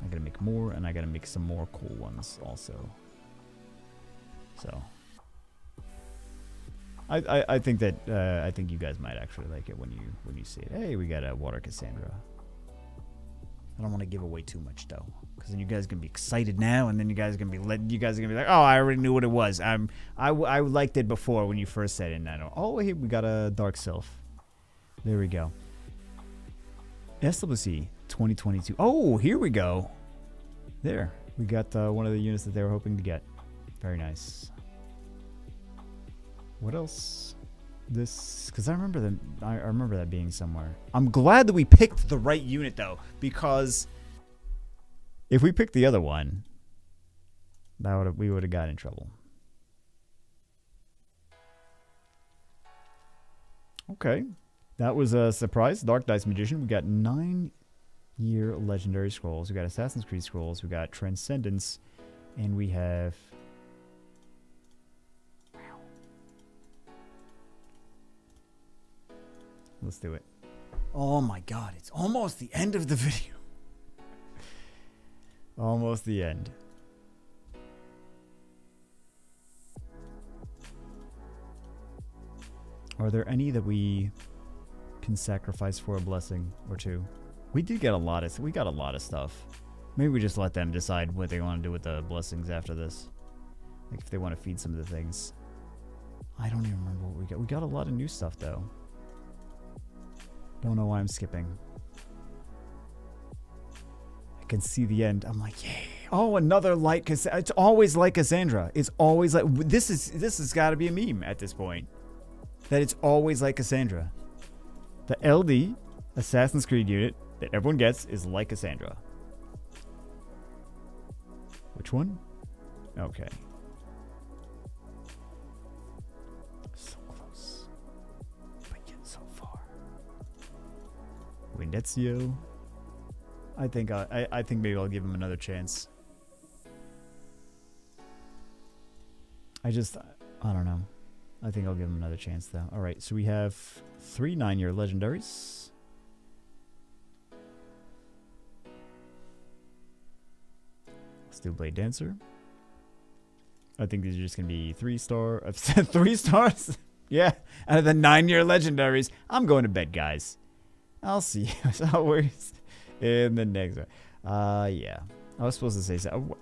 I gotta make more, and I gotta make some more cool ones also. So I think that I think you guys might actually like it when you see it. Hey, we got a water Cassandra. I don't want to give away too much though, because then you guys are gonna be excited now, and then you guys are gonna be like, oh, I already knew what it was. I liked it before when you first said it. And I know. Oh, here we got a dark sylph. There we go. SWC 2022. Oh, here we go. There, we got one of the units that they were hoping to get. Very nice. What else? This, because I remember them. I remember that being somewhere. I'm glad that we picked the right unit though, because if we picked the other one, we would have got in trouble. Okay, that was a surprise. Dark Dice Magician. We got 9-year legendary scrolls. We got Assassin's Creed scrolls. We got Transcendence, and we have. Let's do it. Oh my god, it's almost the end of the video. Almost the end. Are there any that we can sacrifice for a blessing or two? We did get a lot of stuff. Maybe we just let them decide what they want to do with the blessings after this. Like if they want to feed some of the things. I don't even remember what we got. We got a lot of new stuff though. Don't know why I'm skipping. I can see the end. I'm like, yay. Oh, another light Cassandra. It's always like Cassandra. It's always like this has got to be a meme at this point. That it's always like Cassandra. The LD Assassin's Creed unit that everyone gets is like Cassandra. Which one? Okay. So close. But yet so far. Windezio. I think maybe I'll give him another chance. I don't know. I think I'll give him another chance though. Alright, so we have 3 9-year legendaries. Let's do Blade Dancer. I think these are just going to be 3-star. I've said 3 stars? Yeah, out of the 9-year legendaries. I'm going to bed, guys. I'll see you as always in the next one. Yeah. I was supposed to say so.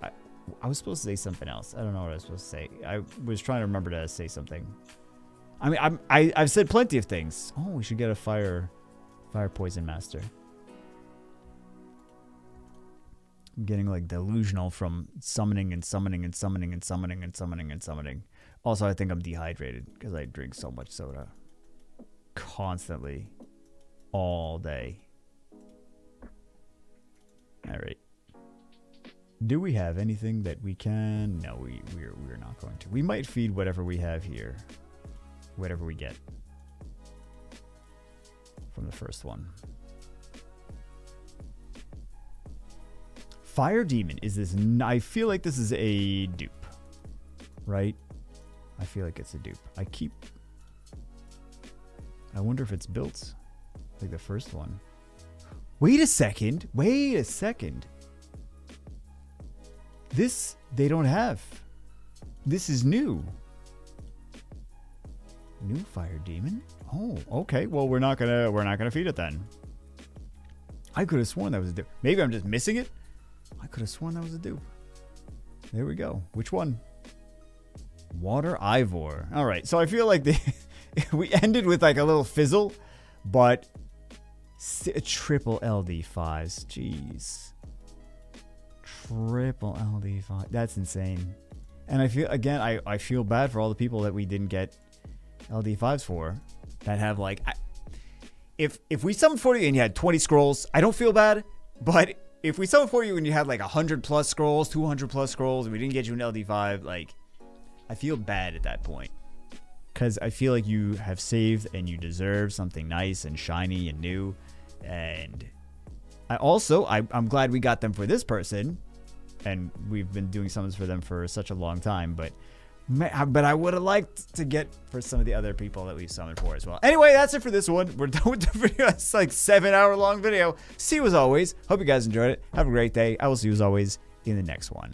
I was supposed to say something else. I don't know what I was supposed to say. I was trying to remember to say something. I mean, I've said plenty of things. Oh, we should get a fire poison master. I'm getting like delusional from summoning and summoning and summoning and summoning and summoning and summoning. Also, I think I'm dehydrated because I drink so much soda. Constantly. All day. Alright. Do we have anything that we can? No, we're not going to. We might feed whatever we have here. Whatever we get. From the first one. Fire Demon is this. I feel like this is a dupe. Right? I feel like it's a dupe. I wonder if it's built like the first one. Wait a second. Wait a second. This they don't have. This is new. New Fire Demon? Oh, okay. Well, we're not gonna feed it then. I could have sworn that was a dupe. Maybe I'm just missing it. I could have sworn that was a dupe. There we go. Which one? Water Ivor. All right. So I feel like we ended with like a little fizzle, but triple LD5s. Jeez. Triple LD5. That's insane. And I feel, again, I feel bad for all the people that we didn't get LD5s for. That have like... if we summoned for you and you had 20 scrolls, I don't feel bad. But if we summoned for you and you had like 100 plus scrolls, 200 plus scrolls, and we didn't get you an LD5, like, I feel bad at that point. Because I feel like you have saved and you deserve something nice and shiny and new. And I'm glad we got them for this person. And we've been doing summons for them for such a long time. But I would have liked to get for some of the other people that we summoned for as well. Anyway, that's it for this one. We're done with the video. It's like 7-hour long video. See you as always. Hope you guys enjoyed it. Have a great day. I will see you as always in the next one.